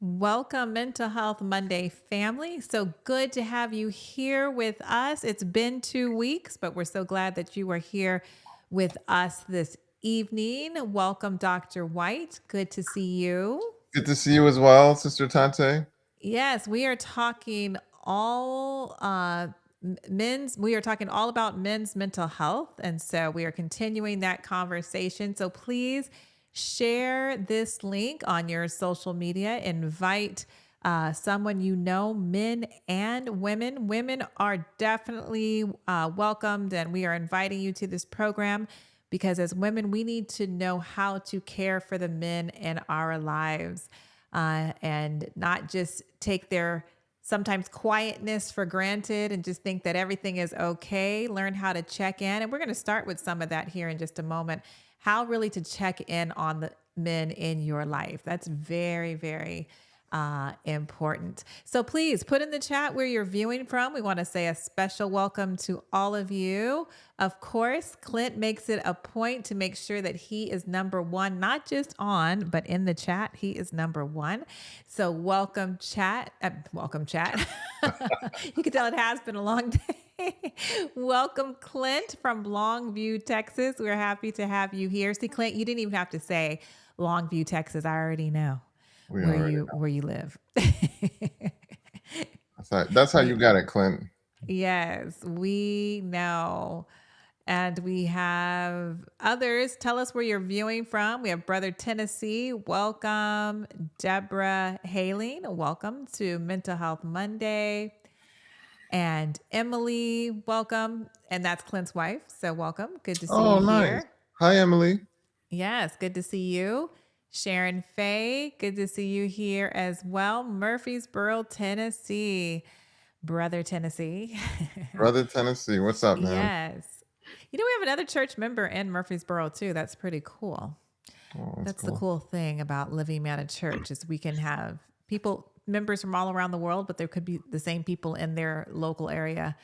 Welcome, Mental Health Monday family. So good to have you here with us. It's been 2 weeks, but we're so glad that you are here with us this evening. Welcome, Dr. White. Good to see you. Good to see you as well, Sister Tante. Yes, we are talking all we are talking all about men's mental health, and so we are continuing that conversation. So please share this link on your social media. Invite someone you know, men and women. Women are definitely welcomed, and we are inviting you to this program because as women, we need to know how to care for the men in our lives and not just take their sometimes quietness for granted and just think that everything is okay. Learn how to check in. And we're going to start with some of that here in just a moment. How really to check in on the men in your life. That's very, very important. So please put in the chat where you're viewing from. We want to say a special welcome to all of you. Of course, Clint makes it a point to make sure that he is number one, not just on, but in the chat. He is number one. So welcome, chat. Welcome, chat. You can tell it has been a long day. Welcome, Clint from Longview, Texas. We're happy to have you here. See, Clint, you didn't even have to say Longview, Texas. I already know We where already you live. that's how you We got it, Clint. yes, we know. And we have others. Tell us where you're viewing from. We have Brother Tennessee. Welcome. Deborah Haling. Welcome to Mental Health Monday. And Emily, welcome. And that's Clint's wife. So welcome. Good to see Oh, you nice. here. Hi, Emily. Yes, good to see you. Sharon Faye, good to see you here as well. Murfreesboro, Tennessee. Brother Tennessee. Brother Tennessee. What's up, man? Yes. You know, we have another church member in Murfreesboro too. That's pretty cool. Oh, that's That's the cool. cool thing about living at a church is we can have people, members from all around the world, but there could be the same people in their local area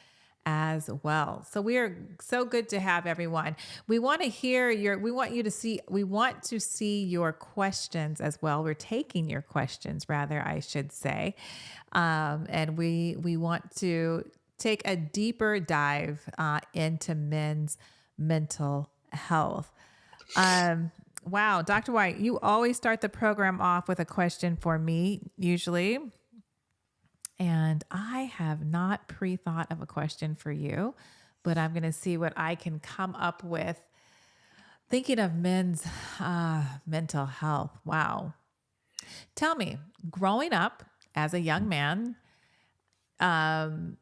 as well. So we are so good to have everyone. We want to hear we want to see your questions as well. We're taking your questions rather, I should say. And we want to take a deeper dive into men's mental health. Wow, Dr. White, you always start the program off with a question for me, usually. And I have not pre-thought of a question for you, but I'm going to see what I can come up with. Thinking of men's mental health. Wow. Tell me, growing up as a young man, um,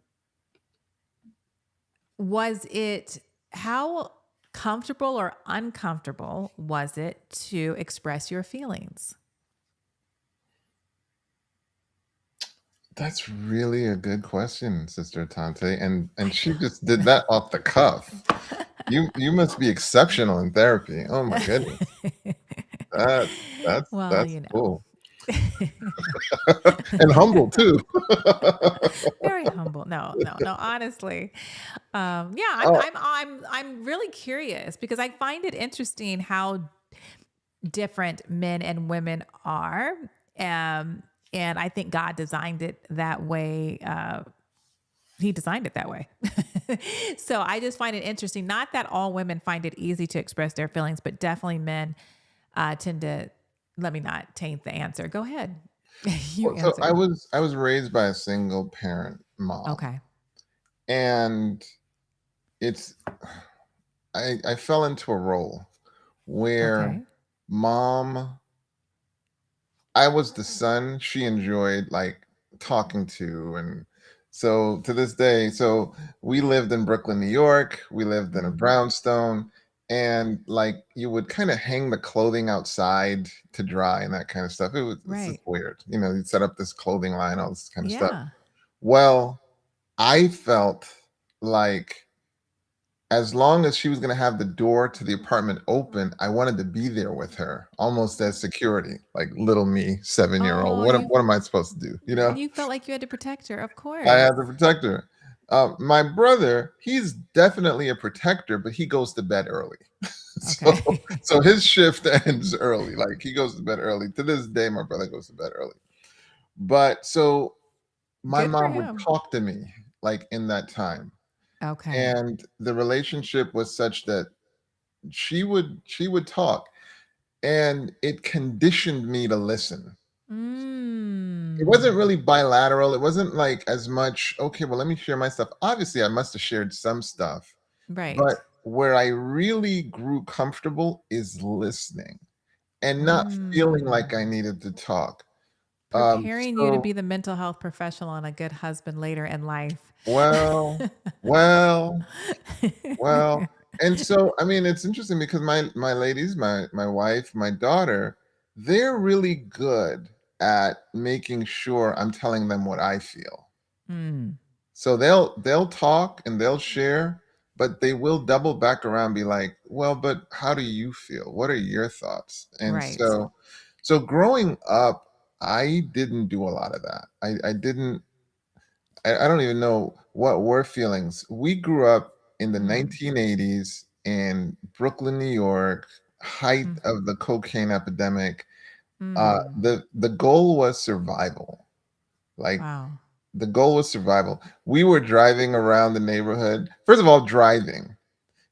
was it how comfortable or uncomfortable was it to express your feelings? That's really a good question, Sister Tante. And she just did that off the cuff. You must be exceptional in therapy. Oh my goodness. That Well, that's you know. cool. And humble too. Very humble. No, no, no. Honestly, yeah, Oh, I'm really curious because I find it interesting how different men and women are, and I think God designed it that way. He designed it that way. So I just find it interesting. Not that all women find it easy to express their feelings, but definitely men tend to. Let me not taint the answer. Go ahead. You well, so answer. I was raised by a single parent mom. Okay. And it's I fell into a role where Okay. mom I was the son she enjoyed like talking to, and so to this day, so we lived in Brooklyn, New York. We lived in a Mhm. brownstone, and like you would kind of hang the clothing outside to dry and that kind of stuff. It's just Right. weird. You'd set up this clothing line, all this kind of stuff. Yeah. Well, I felt like as long as she was going to have the door to the apartment open, I wanted to be there with her, almost as security, like little me, 7 year old. Oh, What am I supposed to do? you felt like you had to protect her, of I course. had to protect her. My brother, he's definitely a protector, but he goes to bed early. so, Okay. so his shift ends early. Like he goes to bed early. To this day, my brother goes to bed early. But so my Good for mom would him. talk to me like in that time. Okay. And the relationship was such that she would talk, and it conditioned me to listen. It wasn't Mm. really bilateral. It wasn't like as much, okay, well, let me share my stuff. Obviously, I must have shared some stuff, but Right. where I really grew comfortable is listening and not feeling like I Mm. needed to talk. Preparing you to So be the mental health professional and a good husband later in life. well, well, well, and so, I mean, it's interesting because my ladies, my wife, my daughter, they're really good at making sure I'm telling them what I feel. Mm. So they'll talk and they'll share, but they will double back around and be like, "Well, but how do you feel? What are your thoughts?" And Right. so growing up, I didn't do a lot of that. I didn't I don't even know what were feelings. We grew up in the Mm. 1980s in Brooklyn, New York, height Mm. of the cocaine epidemic. Mm. The goal was survival. Like Wow. the goal was survival. We were driving around the neighborhood. First of all, driving.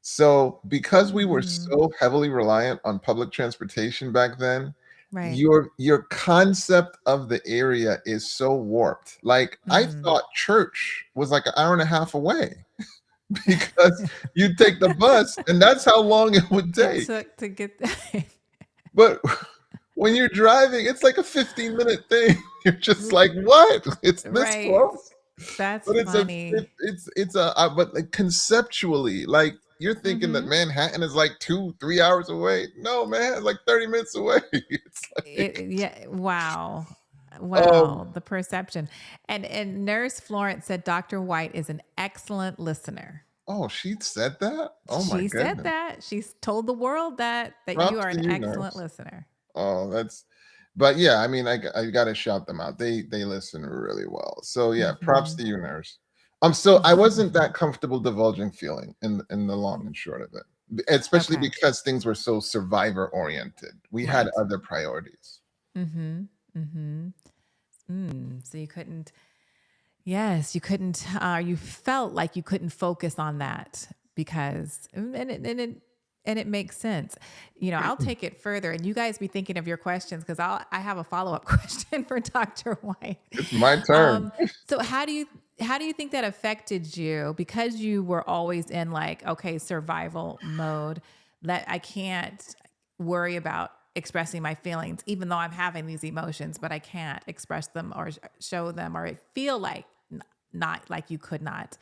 So because we were Mm. so heavily reliant on public transportation back then, Right. your concept of the area is so warped. Like I Mm. thought church was like an hour and a half away because you take the bus and that's how long it would It take. took to get But when you're driving, it's like a 15-minute thing. You're just like, what? It's this right. close? That's But funny. it's a but like conceptually, like you're thinking that Mhm. Manhattan is like 2-3 hours away. No, man, it's like 30 minutes away. It's like Yeah, wow. um Wow, the perception. And Nurse Florence said Dr. White is an excellent listener. oh, she said that? Oh my She said goodness. that. She's told the world that you Props are to an you, excellent nurse. listener. Oh, that's but yeah, I mean, I gotta shout them out. They listen really well. So yeah, props Mhm. to you, nurse. So I wasn't that comfortable divulging feeling in the long and short of it. Especially Okay. because things were so survivor oriented. We had Right. other priorities. Mhm. Mhm. So you couldn't yes, you couldn't you felt like you couldn't focus on that because and it makes sense. You know, I'll take it further and you guys be thinking of your questions because I have a follow-up question for Dr. White. It's my turn. So how do you think that affected you because you were always in like, okay, survival mode, that I can't worry about expressing my feelings, even though I'm having these emotions, but I can't express them or show them or feel like not like you could not.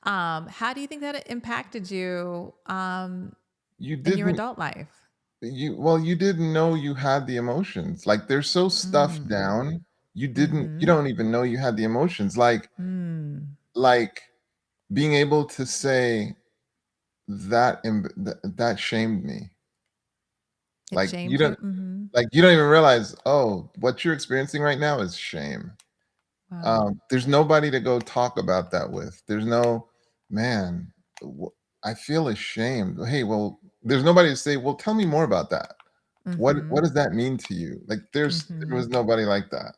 How do you think that it impacted you You in your didn't adult life? you didn't know you had the emotions. Like they're so stuffed Mm. down, you Mm-hmm. don't even know you had the emotions. Mm. Like being able to say that shamed me. It Like you shamed you? don't Mm-hmm. like you don't even realize, oh, what you're experiencing right now is shame. Wow. There's nobody to go talk about that with. There's no man. I feel ashamed. Hey, well, there's nobody to say, well, tell me more about that. What Mm-hmm. does that mean to you? Like there Mm-hmm. was nobody like that.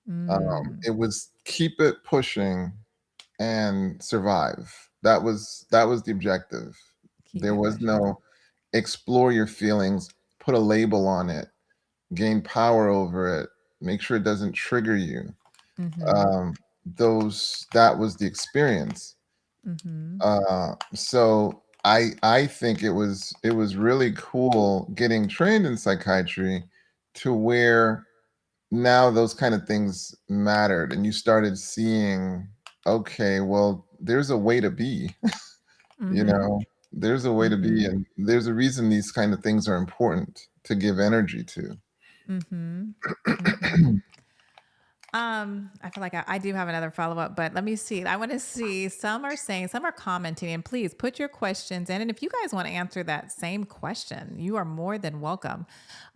Mm. It was keep it pushing and survive. That was the objective. Keep There it was pushing. no explore your feelings, put a label on it, gain power over it, make sure it doesn't trigger you. Mm-hmm. Um, those that was the experience. Mm-hmm. So I think it was really cool getting trained in psychiatry to where now those kind of things mattered and you started seeing, okay, well, there's a way to be, you Mm-hmm. know, there's a way to be, Mm-hmm. and there's a reason these kind of things are important to give energy to. Mm-hmm. Mm-hmm. I feel like I do have another follow up, but let me see. I want to see. Some are saying, some are commenting, and please put your questions in. And if you guys want to answer that same question, you are more than welcome.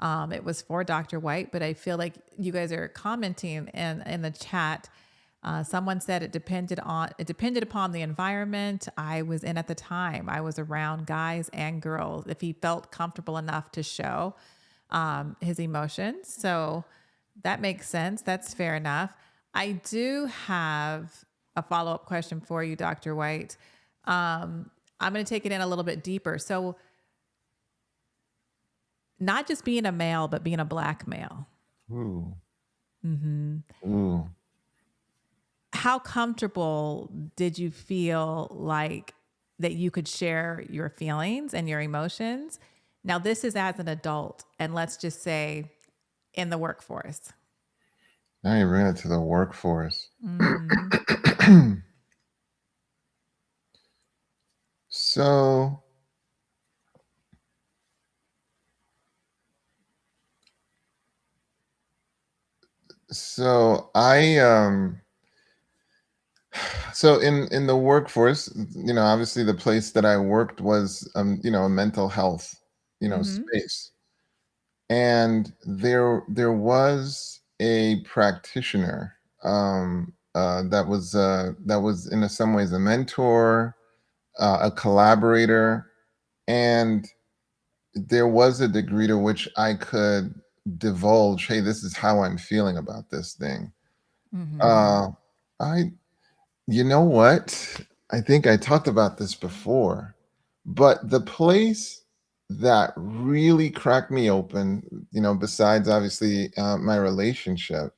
It was for Dr. White, but I feel like you guys are commenting in the chat. Someone said it depended upon the environment I was in at the time. I was around guys and girls. If he felt comfortable enough to show his emotions, so. That makes sense. That's fair enough. I do have a follow up question for you, Dr. White. I'm going to take it in a little bit deeper. So, not just being a male, but being a black male. Ooh, Hmm. ooh. How comfortable did you feel like that you could share your feelings and your emotions? Now, this is as an adult, and let's just say in the workforce. Now you bring it to the workforce. Hmm. So, so so in the workforce, obviously the place that I worked was a mental health, Hmm. space. And there was a practitioner that was in some ways a mentor, a collaborator, and there was a degree to which I could divulge, hey, this is how I'm feeling about this thing. Hmm. Uh, I, you know what? I think I talked about this before, but the place that really cracked me open, besides obviously my relationship,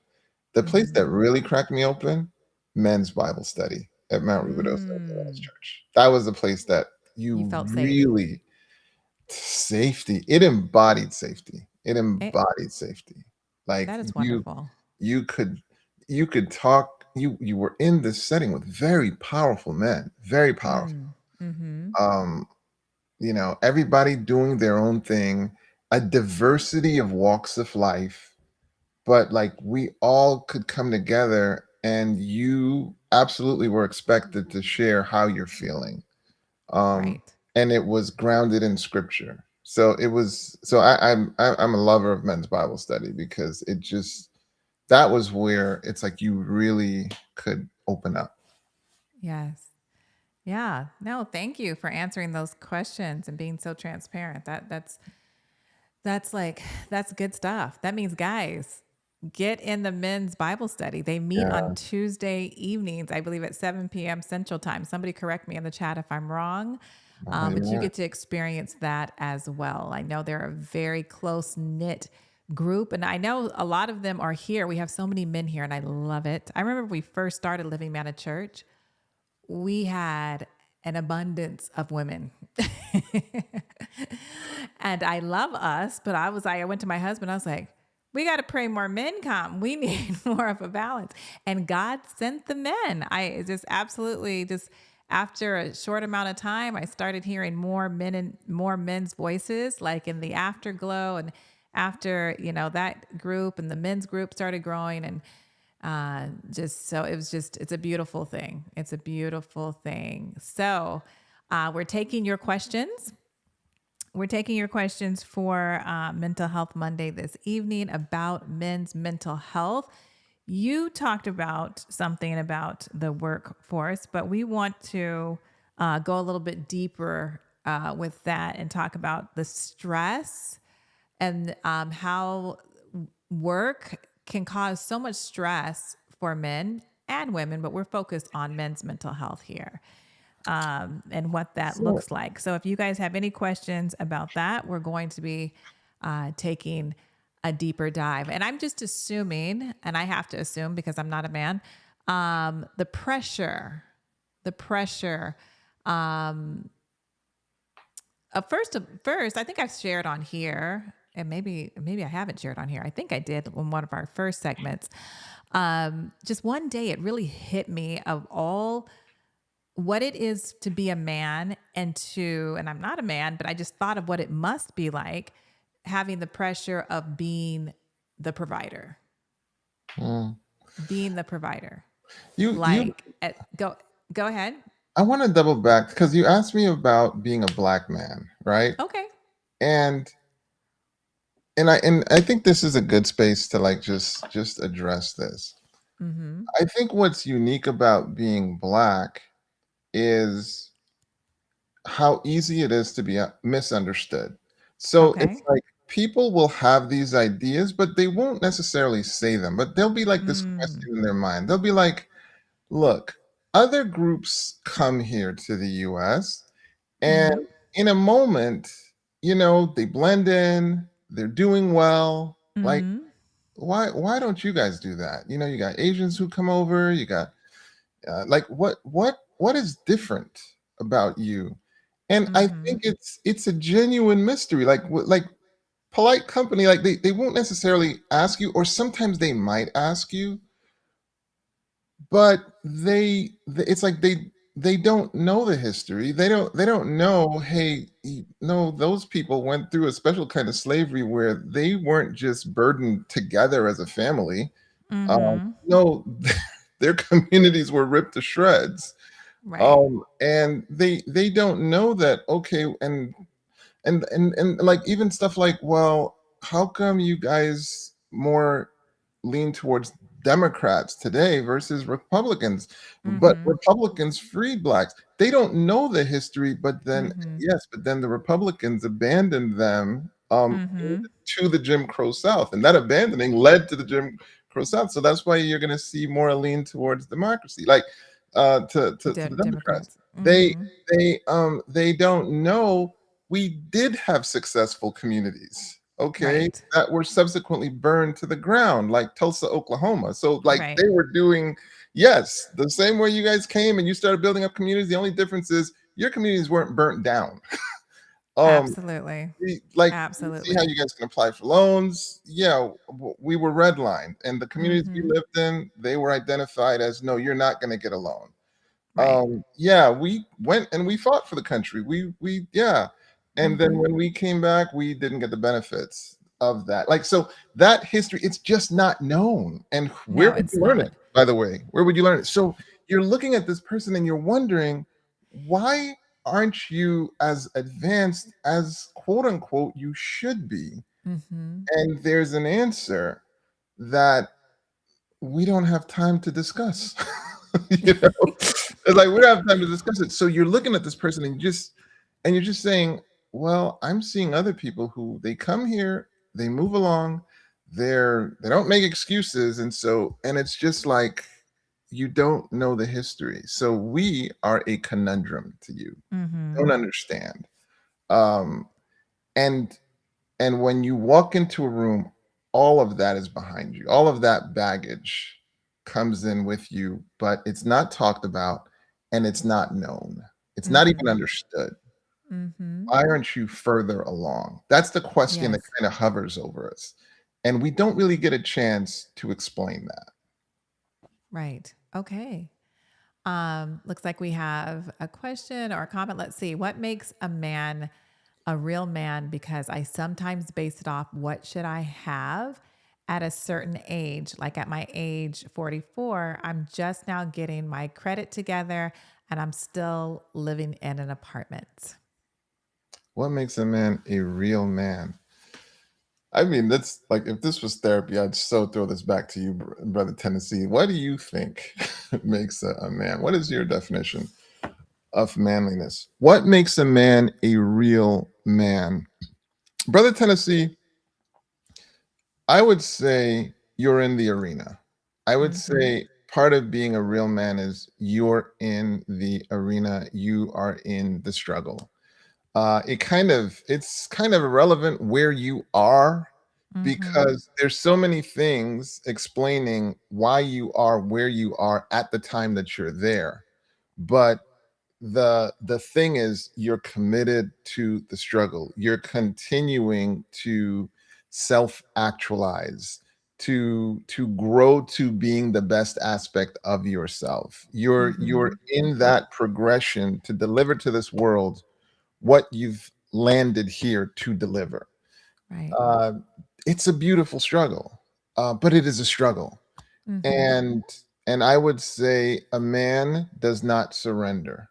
the place Hmm. that really cracked me open, men's Bible study at Mount Rubidoux Baptist Mm. Church. That was the place that You you felt safe. really safety. It embodied safety. It It, embodied safety. Like that is you wonderful. you could you could talk, you were in this setting with very powerful men, very powerful. Mm. Hmm. Um, everybody doing their own thing, a diversity of walks of life, but like we all could come together and you absolutely were expected to share how you're feeling. Right. And it was grounded in scripture. So it was. So I'm a lover of men's Bible study because it just that was where it's like you really could open up. Yes. Yeah. No, thank you for answering those questions and being so transparent. That's like that's good stuff. That means guys, get in the men's Bible study. They meet Yeah, on Tuesday evenings, I believe at 7 p.m. Central Time. Somebody correct me in the chat if I'm wrong. But you yeah. get to experience that as well. I know they're a very close knit group, and I know a lot of them are here. We have so many men here, and I love it. I remember when we first started Living Man at Church, we had an abundance of women. And I love us, but I went to my husband, I was like, we got to pray more men come. We need more of a balance. And God sent the men. I just absolutely just after a short amount of time, I started hearing more men and more men's voices, like in the afterglow and after, that group and the men's group started growing and just so it was just it's a beautiful thing. It's a beautiful thing. So we're taking your questions. We're taking your questions for Mental Health Monday this evening about men's mental health. You talked about something about the workforce, but we want to go a little bit deeper with that and talk about the stress and how work can cause so much stress for men and women, but we're focused on men's mental health here and what that So looks like. So if you guys have any questions about that, we're going to be taking a deeper dive. And I'm just assuming, and I have to assume because I'm not a man, the pressure. First, I think I've shared on here, and maybe I haven't shared on here. I think I did in one of our first segments. Just one day, it really hit me of all what it is to be a man and I'm not a man, but I just thought of what it must be like having the pressure of the provider, mm, being the provider. you Go ahead. I want to double back because you asked me about being a black man, right? Okay. And and I think this is a good space to like just address this. Mm-hmm. I think what's unique about being black is how easy it is to be misunderstood. So it's Okay. like people will have these ideas, but they won't necessarily say them. But there'll be like this Mm, question in their mind. They'll be like, look, other groups come here to the US and mm, in a moment, they blend in, they're doing well. Like, mm, why don't you guys do that? You got Asians who come over, you got like what is different about you? And I think mhm, it's a genuine mystery. Like like polite company, like they won't necessarily ask you, or sometimes they might ask you, but it's like they don't know the history. They don't know, hey, no, those people went through a special kind of slavery where they weren't just burdened together as a family. mhm. No, their communities were ripped to shreds. Right. And they don't know that, okay, and like even stuff like, well, how come you guys more lean towards Democrats today versus Republicans? But Mhm, Republicans freed blacks. They don't know the history, but then mhm, yes, but then the Republicans abandoned them mhm. to the Jim Crow South, and that abandoning led to the Jim Crow South. So that's why you're going to see more lean towards democracy, like to the Democrats. Democrats. They Mhm. they don't know we did have successful communities, okay, Right. that were subsequently burned to the ground, like Tulsa, Oklahoma. So, like, Right. they were doing, yes, the same way you guys came and you started building up communities. The only difference is your communities weren't burnt down. Um, Absolutely. you see how Absolutely. you guys can apply for loans. Yeah, we were redlined, and the communities we Mhm. lived in, they were identified as, no, you're not going to get a loan. Right. Yeah, we went and we fought for the country. We yeah. And then Mhm. when we came back, we didn't get the benefits of that. Like, so that history, it's just not known. And where No, would it's you learn it, not. by the way? Where would you learn it? So you're looking at this person and you're wondering, why aren't you as advanced as quote unquote you should be? Mhm. And there's an answer that we don't have time to discuss. you know, it's like we don't have time to discuss it. So you're looking at this person and you're just saying, well, I'm seeing other people who they come here, they move along, they don't make excuses, and it's just like you don't know the history. So we are a conundrum to you. Don't Mhm. understand. Um, and and when you walk into a room, all of that is behind you. All of that baggage comes in with you, but it's not talked about and it's not known. It's not even Mhm. understood. Mhm. Why aren't you further along? That's the question that Yes. kind of hovers over us. And we don't really get a chance to explain that. Right. Okay. Looks like we have a question or a comment. Let's see. What makes a man a real man? Because I sometimes base it off what should I have at a certain age. Like at my age 44, I'm just now getting my credit together and I'm still living in an apartment. What makes a man a real man? I mean, that's like if this was therapy, I'd so throw this back to you, brother Tennessee. What do you think makes a man? What is your definition of manliness? What makes a man a real man? Brother Tennessee, I would say you're in the arena. I would Mm-hmm. say part of being a real man is you're in the arena, you are in the struggle. It's kind of irrelevant where you are Mm-hmm. because there's so many things explaining why you are where you are at the time that you're there. But the thing is you're committed to the struggle. You're continuing to self-actualize, to grow to being the best aspect of yourself. You're Mm-hmm. in that progression to deliver to this world what you've landed here to deliver. Right. Uh, it's a beautiful struggle, but it is a struggle. Mm-hmm. And and I would say a man does not surrender.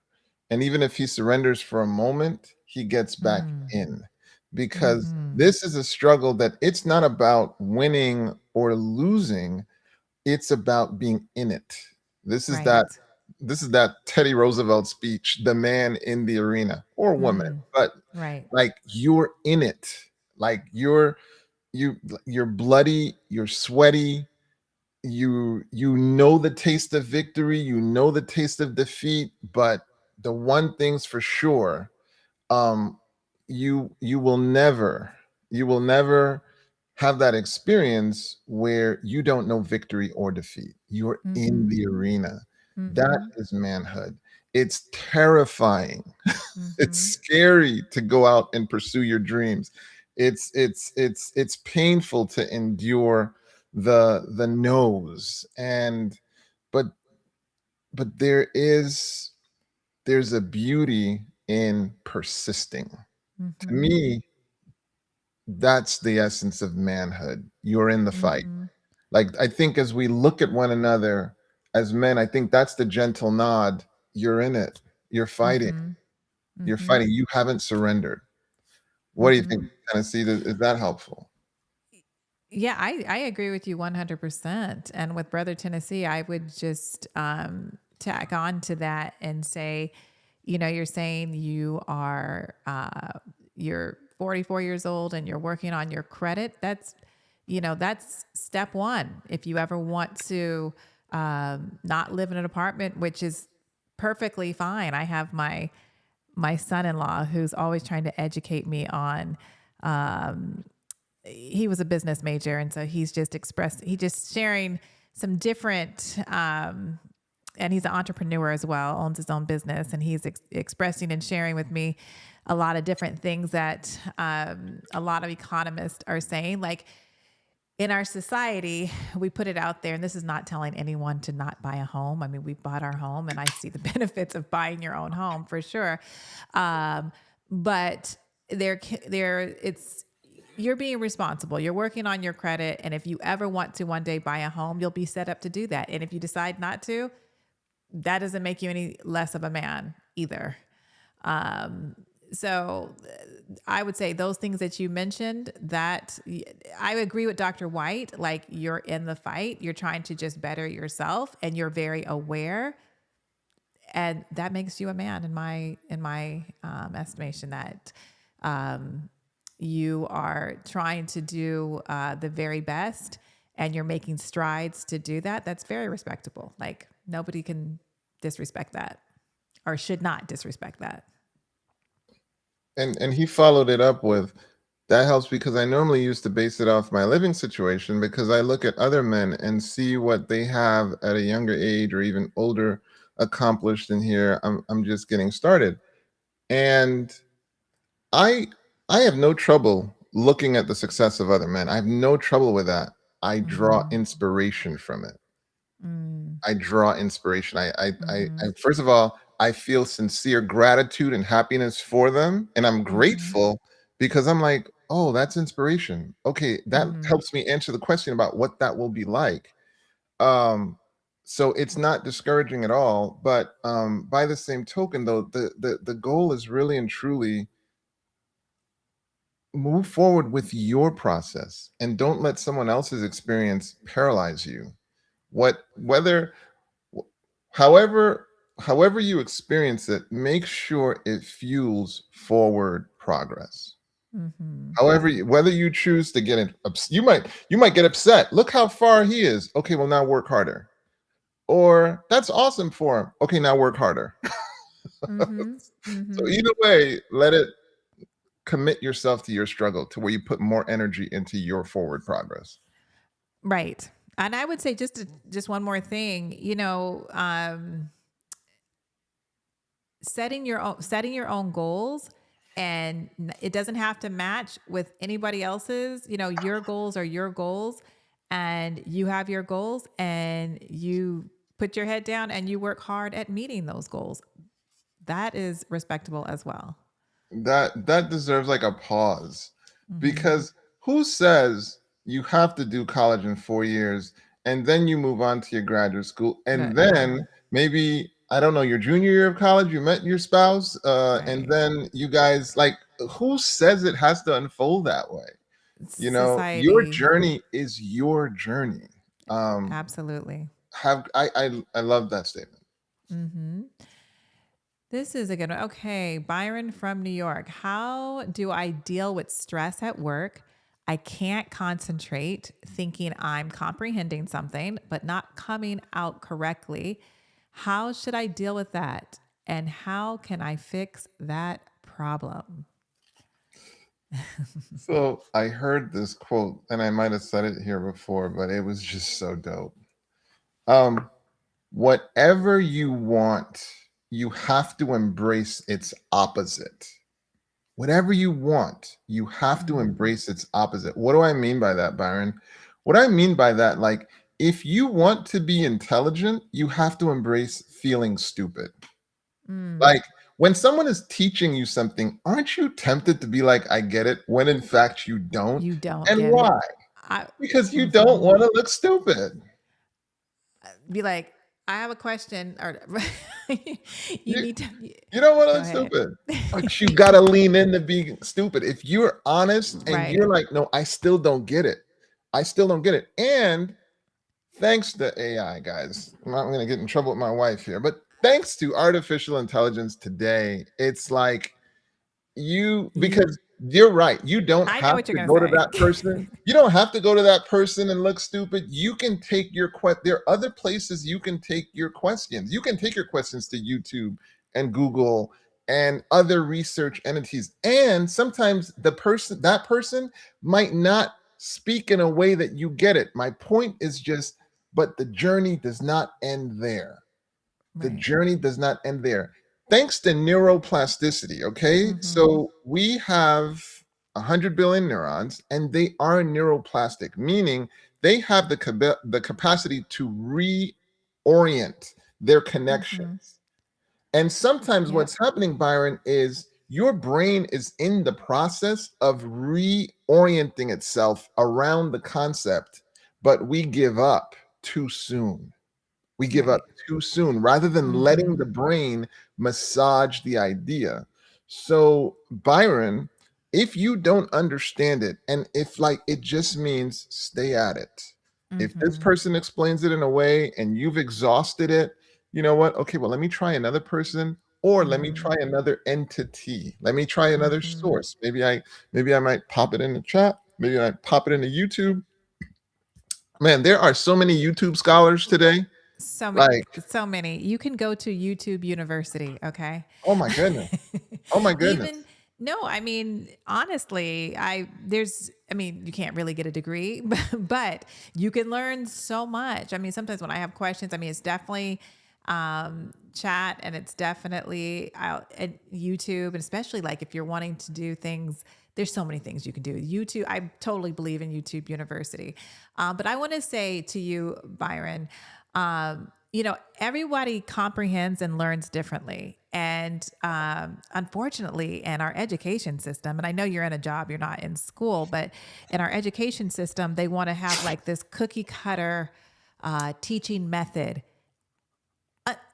And even if he surrenders for a moment, he gets back Mm. in because Mm-hmm. this is a struggle that it's not about winning or losing, it's about being in it. This is that Right. this is that Teddy Roosevelt speech, the man in the arena or woman, Mm. but Right. like you're in it. Like you you're bloody, you're sweaty, you know the taste of victory, you know the taste of defeat, but the one thing's for sure, um you will never, you will never have that experience where you don't know victory or defeat. You're in Mhm. the arena. That Mhm. is manhood. It's terrifying. It's Mhm. scary to go out and pursue your dreams. It's painful to endure the no's, and but but there's a beauty in persisting. To Mhm. me, that's the essence of manhood. You're in the fight. Mhm. Like, I think as we look at one another as men, I think that's the gentle nod. You're in it. You're fighting. Mhm. You're Mhm. fighting. You haven't surrendered. What do you think? Mhm. Kind of see that? Is that helpful? Yeah, I agree with you 100%. And with Brother Tennessee, I would just tack on to that and say, you're saying you're 44 years old and you're working on your credit. That's step one. If you ever want to not live in an apartment, which is perfectly fine. I have my son-in-law who's always trying to educate me on he was a business major, and so he just sharing some different and he's an entrepreneur as well, owns his own business, and he's expressing and sharing with me a lot of different things that a lot of economists are saying. Like, in our society, we put it out there, and this is not telling anyone to not buy a home. I mean, we bought our home, and I see the benefits of buying your own home for sure. Um, but it's you're being responsible. You're working on your credit, and if you ever want to one day buy a home, you'll be set up to do that. And if you decide not to, that doesn't make you any less of a man either. Um, so I would say those things that you mentioned, that I agree with Dr. White. Like, you're in the fight, you're trying to just better yourself, and you're very aware, and that makes you a man in my estimation. That you are trying to do the very best, and you're making strides to do that. That's very respectable. Like, nobody can disrespect that, or should not disrespect that. And he followed it up with, that helps because I normally used to base it off my living situation, because I look at other men and see what they have at a younger age or even older accomplished, and here I'm just getting started. And I I have no trouble looking at the success of other men. I have no trouble with that. I draw Mm-hmm. inspiration from it. Mm, I draw inspiration. I mhm, first of all, I feel sincere gratitude and happiness for them, and I'm mhm, grateful because I'm like, "Oh, that's inspiration. Okay, that mhm, helps me answer the question about what that will be like." Um, so it's not discouraging at all, but, by the same token, though, the goal is really and truly move forward with your process and don't let someone else's experience paralyze you. What whether Wh- However, however you experience it, make sure it fuels forward progress. mhm, However, whether you choose to get it, you might get upset. Look how far he is. Okay, well now work harder. Or that's awesome for him. Okay, now work harder. mhm, So mhm. either way, let it commit yourself to your struggle to where you put more energy into your forward progress. Right. And I would say just one more thing, setting your own goals, and it doesn't have to match with anybody else's. Your goals are your goals, and you have your goals, and you put your head down and you work hard at meeting those goals. That is respectable as well. That deserves like a pause, Mhm. because who says you have to do college in 4 years and then you move on to your graduate school, and Yeah. then maybe, I don't know, your junior year of college you met your spouse, and Right. then you guys, like, who says it has to unfold that way? Your Society. journey is your journey. um Absolutely. have I love that statement. Hmm. This is a good one. Okay, Byron from New York. How do I deal with stress at work? I can't concentrate, thinking I'm comprehending something, but not coming out correctly. How should I deal with that? And how can I fix that problem? So I heard this quote, and I might have said it here before, but it was just so dope. Um, Whatever you want, you have to embrace its opposite. Whatever you want, you have to Mm, embrace its opposite. What do I mean by that, Byron? What I mean by that, like, if you want to be intelligent, you have to embrace feeling stupid. mm. Like, when someone is teaching you something, aren't you tempted to be like, I get it, when in fact you don't? You don't And get it. why? I Because you don't mhm. want to look stupid. Be like, I have a question, or you You, need to you don't want to go look ahead. stupid. But you got to lean into being stupid. If you're honest and Right. you're like, no, I still don't get it. I still don't get it. And thanks to AI, guys, I'm not going to get in trouble with my wife here, but thanks to artificial intelligence today, it's like You because you're right. You don't I know have what you're to gonna go to say. that person. You don't have to go to that person and look stupid. You can take your there are other places you can take your questions. You can take your questions to YouTube and Google and other research entities. And sometimes that person might not speak in a way that you get it. My point is just, but the journey does not end there. The Right. journey does not end there. Thanks to neuroplasticity, okay? Mhm. So we have 100 billion neurons and they are neuroplastic, meaning they have the capacity to reorient their Mhm. connections. And sometimes Yep. what's happening, Byron, is your brain is in the process of reorienting itself around the concept, but we give up too soon. We give up Right. too soon rather than letting Mhm. the brain massage the idea. So, Byron, if you don't understand it, and if like it just means stay at it. If this Mhm. person explains it in a way and you've exhausted it, you know what? Okay, well, let me try another person or let me try Mhm. another entity. Let me try another Mhm. source. Maybe I might pop it in the chat. Maybe I pop it into YouTube. Man, there are so many YouTube scholars today. So many, Like, so many. You can go to YouTube University, okay? oh my goodness. Oh my Even goodness. no, I mean, honestly, I mean, you can't really get a degree, but you can learn so much. I mean, sometimes when I have questions, I mean, it's definitely chat, and it's definitely out at YouTube, and especially like if you're wanting to do things, there's so many things you can do. YouTube, I totally believe in YouTube University. But I want to say to you, Byron, everybody comprehends and learns differently. And unfortunately, in our education system, and I know you're in a job, you're not in school, but in our education system, they want to have like this cookie cutter teaching method.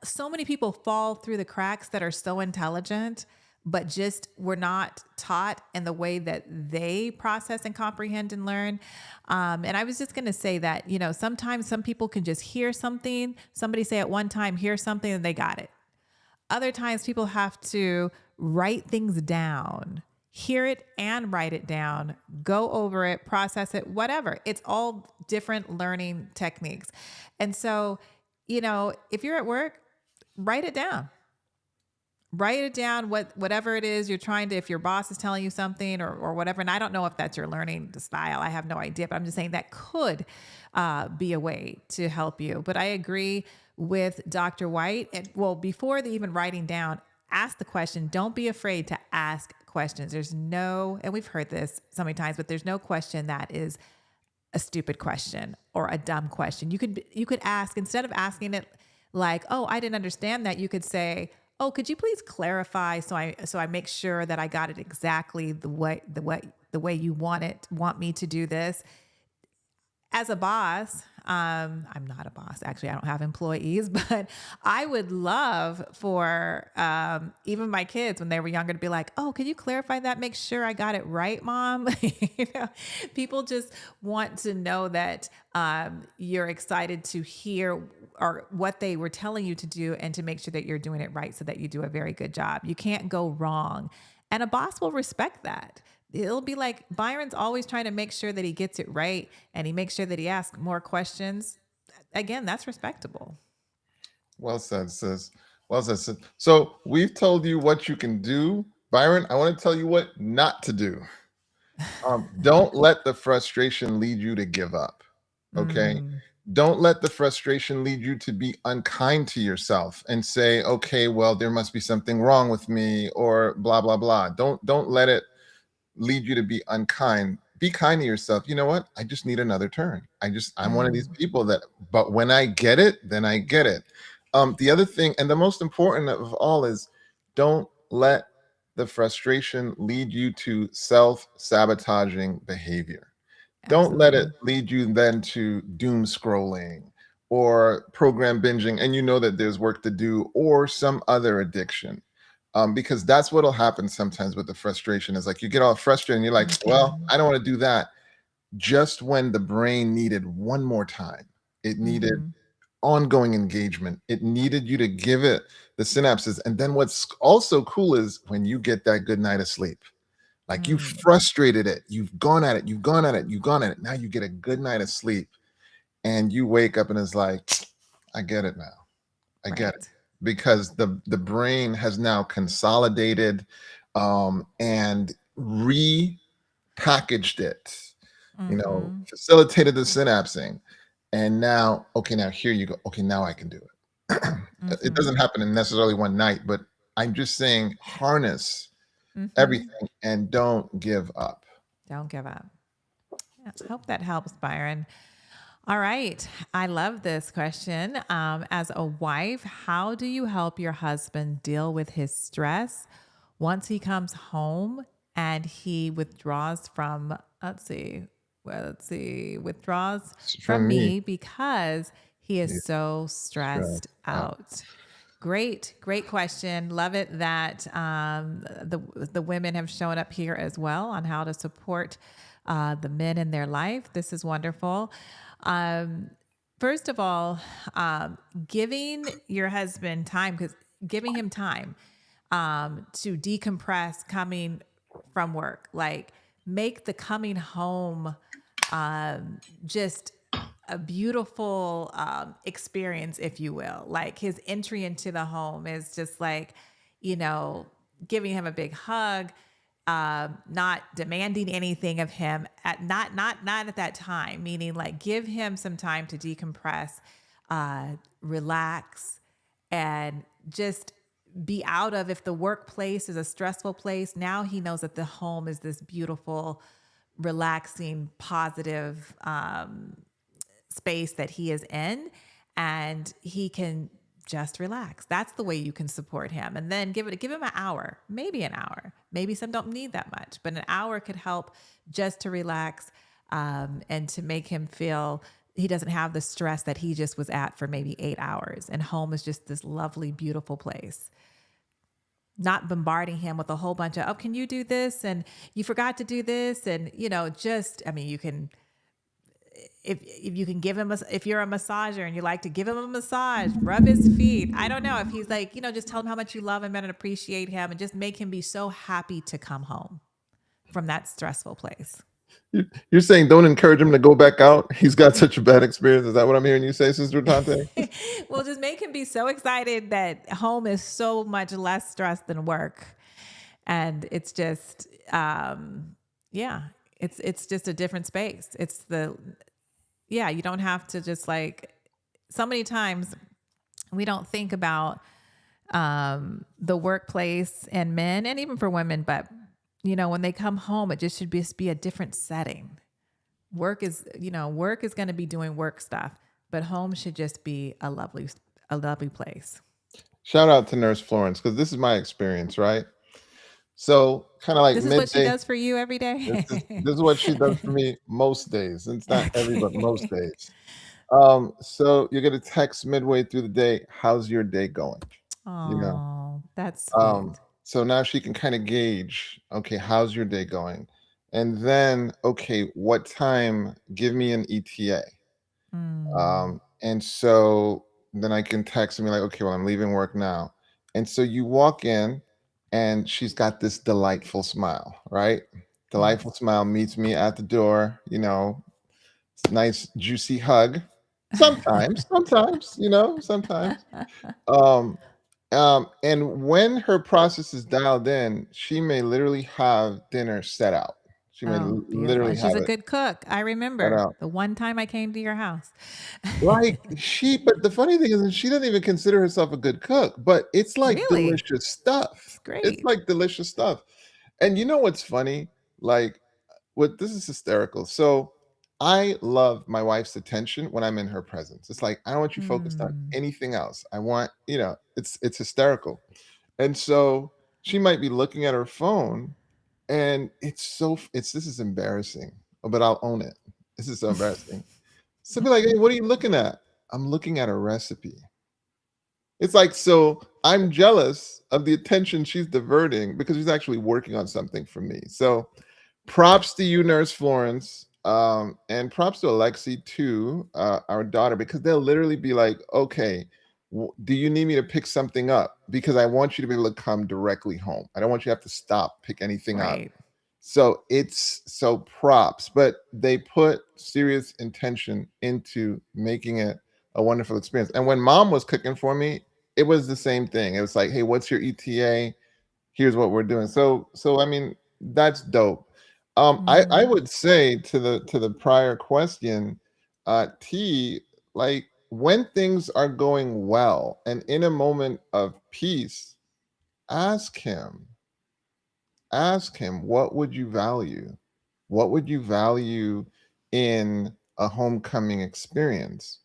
So many people fall through the cracks that are so intelligent, but just were not taught in the way that they process and comprehend and learn. And I was just going to say that, sometimes some people can just hear something, somebody say at one time, hear something, and they got it. Other times people have to write things down, hear it and write it down, go over it, process it, whatever. It's all different learning techniques. And so, if you're at work, write it down. Write it down, whatever it is you're trying to, if your boss is telling you something or whatever. And I don't know if that's your learning style. I have no idea, but I'm just saying that could be a way to help you. But I agree with Dr. White. And well, before the even writing down, ask the question. Don't be afraid to ask questions. There's no, and we've heard this so many times, but there's no question that is a stupid question or a dumb question. You could ask, instead of asking it like, "Oh, I didn't understand that," you could say, "Oh, could you please clarify so I make sure that I got it exactly the way you want me to do this." As a boss, I'm not a boss. Actually, I don't have employees, but I would love for even my kids when they were younger to be like, "Oh, could you clarify that? Make sure I got it right, mom." People just want to know that you're excited to hear or what they were telling you to do, and to make sure that you're doing it right so that you do a very good job. You can't go wrong. And a boss will respect that. It'll be like Byron's always trying to make sure that he gets it right, and he makes sure that he asks more questions. Again, that's respectable. Well said, sis. Well said, sis. So we've told you what you can do. Byron, I want to tell you what not to do. Don't let the frustration lead you to give up. Okay. Mm, Don't let the frustration lead you to be unkind to yourself and say, okay, well, there must be something wrong with me or blah, blah, blah. Don't let it lead you to be unkind. Be kind to yourself. You know what? I just need another turn. I'm one of these mm, people that, but when I get it, then I get it. The other thing, and the most important of all, is don't let the frustration lead you to self-sabotaging behavior. Don't let it absolutely. lead you then to doom scrolling or program binging, and you know that there's work to do, or some other addiction. Because that's what'll happen sometimes with the frustration is like you get all frustrated and you're like, well, Mm-hmm. I don't want to do that. Just when the brain needed one more time, it needed Mm-hmm. ongoing engagement. It needed you to give it the synapses. And then what's also cool is when you get that good night of sleep. Like you Mm, frustrated it, you've gone at it, you've gone at it, you've gone at it. Now you get a good night of sleep and you wake up and it's like, I get it now. I get it. right. Because the brain has now consolidated and repackaged it, Mm-hmm. facilitated the synapsing. And now, okay, now here you go. Okay, now I can do it. It Mm-hmm. doesn't happen in necessarily one night, but I'm just saying harness Mm-hmm. everything and don't give up. Don't give up. Yeah, hope that helps, Byron. All right. I love this question. As a wife, how do you help your husband deal with his stress once he comes home and he withdraws from, withdraws from From me, me because he is he's so stressed stressed out. out? Great, great question. Love it that the women have shown up here as well on how to support the men in their life. This is wonderful. Um, First of all, giving your husband time, because giving him time to decompress coming from work, like make the coming home just a beautiful experience, if you will. Like his entry into the home is just like, you know, giving him a big hug, not demanding anything of him at not at that time. Meaning, like, give him some time to decompress, relax, and just be out of, if the workplace is a stressful place, now he knows that the home is this beautiful, relaxing, positive space that he is in, and he can just relax. That's the way you can support him. And then give him an hour, maybe an hour. Maybe some don't need that much, but an hour could help just to relax, and to make him feel he doesn't have the stress that he just was at for maybe 8 hours. And home is just this lovely, beautiful place. Not bombarding him with a whole bunch of, oh, can you do this? And you forgot to do this. And, just, I mean, you can, if you can give him if you're a massager and you like to give him a massage, rub his feet. I don't know if he's like, just tell him how much you love him and appreciate him, and just make him be so happy to come home from that stressful place. You're saying don't encourage him to go back out. He's got such a bad experience. Is that what I'm hearing you say, Sister Tante? Well, just make him be so excited that home is so much less stress than work. And it's just, yeah, it's just a different space. Yeah, you don't have to just like, so many times we don't think about the workplace and men, and even for women, but when they come home, it just should be a different setting. Work is going to be doing work stuff, but home should just be a lovely place. Shout out to Nurse Florence because this is my experience, right? So kind of like This is what she midday. does for you every This is day. this is what she does for me most days. It's not every, but most Okay. days. So you get a text midway through the day. How's your day going? You know. Oh, that's Um, sweet. so now she can kind of gauge. Okay, how's your day going? And then, okay, what time? Give me an ETA. Mm, And so then I can text and be like, okay, well, I'm leaving work now. And so you walk in and she's got this delightful smile, right? Delightful Yes. smile meets me at the door, nice juicy hug. Sometimes. Um, and when her process is dialed in, she may literally have dinner set out. She may Oh, beautiful. literally And she's have a it good cook. I set remember out. the one time I came to your house. But the funny thing is that she doesn't even consider herself a good cook, but it's like Really? delicious stuff. It's It's great. like delicious stuff. And you know what's funny? Like, what this is hysterical. So I love my wife's attention when I'm in her presence. It's like, I don't want you focused on Mm. anything else. I want, it's hysterical. And so she might be looking at her phone and this is embarrassing, but I'll own it. This is so embarrassing. So be like, "Hey, what are you looking at?" "I'm looking at a recipe." It's like, so I'm jealous of the attention she's diverting because she's actually working on something for me. So props to you, Nurse Florence, and props to Alexi too, our daughter, because they'll literally be like, "Okay, do you need me to pick something up? Because I want you to be able to come directly home. I don't want you to have to stop, pick anything up." Right. So props, but they put serious intention into making it a wonderful experience. And when mom was cooking for me, it was the same thing. It was like, "Hey, what's your ETA? Here's what we're doing." So I mean, that's dope. I Mhm. would say to the prior question, T, like when things are going well and in a moment of peace, ask him, ask him, what would you value? What would you value in a homecoming experience?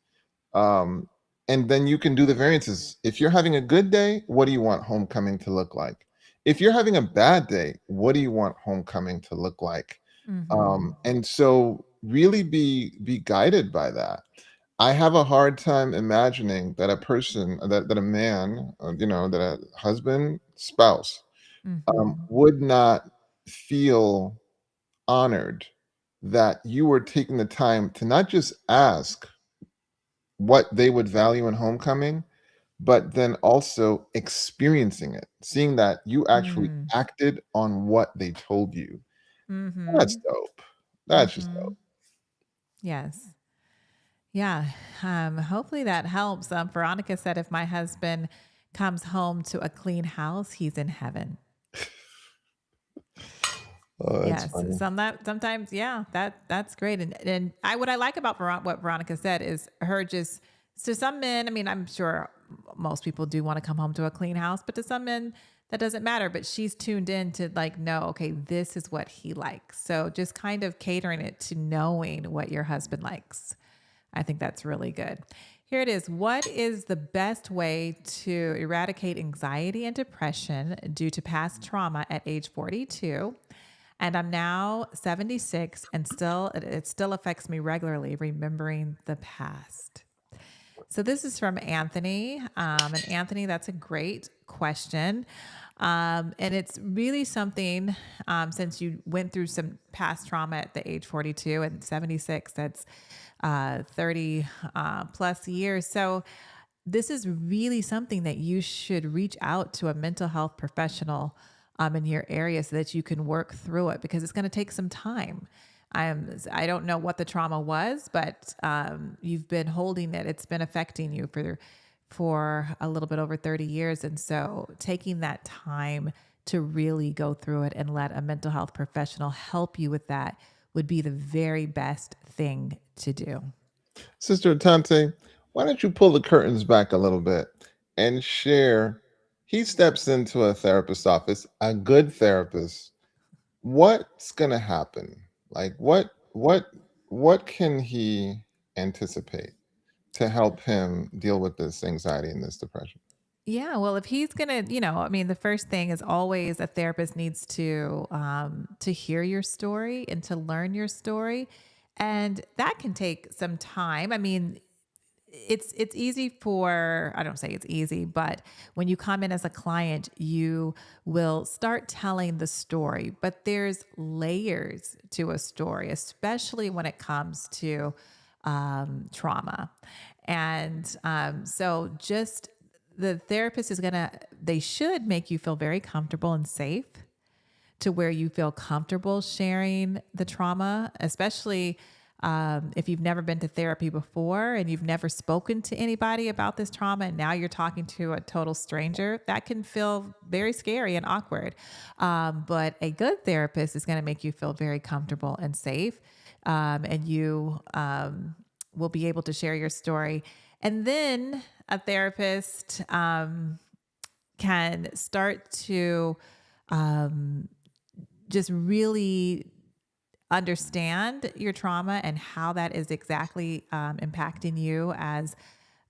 Um, and then you can do the variances. If you're having a good day, what do you want homecoming to look like? If you're having a bad day, what do you want homecoming to look like? Mhm. And so really be guided by that. I have a hard time imagining that that a man, that a husband, spouse, Mhm. would not feel honored that you were taking the time to not just ask what they would value in homecoming, but then also experiencing it, seeing that you actually Mm. acted on what they told you. That's Mhm. dope. That's just dope. Mhm. Yes. Yeah. Hopefully that helps. Veronica said if my husband comes home to a clean house, he's in heaven. Oh, that's Yes, funny. sometimes, yeah, that's great. And what I like about what Veronica said is her just to some men. I mean, I'm sure most people do want to come home to a clean house, but to some men that doesn't matter. But she's tuned in to like know, okay, this is what he likes. So just kind of catering it to knowing what your husband likes. I think that's really good. Here it is. What is the best way to eradicate anxiety and depression due to past trauma at age 42? And I'm now 76 and it still affects me regularly remembering the past. So this is from Anthony. And Anthony, that's a great question. And it's really something, since you went through some past trauma at the age 42 and 76, that's 30 plus years. So this is really something that you should reach out to a mental health professional in your area so that you can work through it because it's going to take some time. I don't know what the trauma was, but you've been holding it. It's been affecting you for a little bit over 30 years. And so taking that time to really go through it and let a mental health professional help you with that would be the very best thing to do. Sister Tante, why don't you pull the curtains back a little bit and share? He steps into a therapist's office, a good therapist. What's gonna happen? Like what can he anticipate to help him deal with this anxiety and this depression? Yeah, well, if he's gonna, I mean, the first thing is always a therapist needs to hear your story and to learn your story, and that can take some time. I mean, it's easy for I don't say it's easy, but when you come in as a client, you will start telling the story, but there's layers to a story, especially when it comes to trauma. And so just the therapist is gonna, they should make you feel very comfortable and safe to where you feel comfortable sharing the trauma, especially if you've never been to therapy before and you've never spoken to anybody about this trauma, and now you're talking to a total stranger. That can feel very scary and awkward. But a good therapist is going to make you feel very comfortable and safe, and you will be able to share your story. And then a therapist can start to just really understand your trauma and how that is exactly impacting you as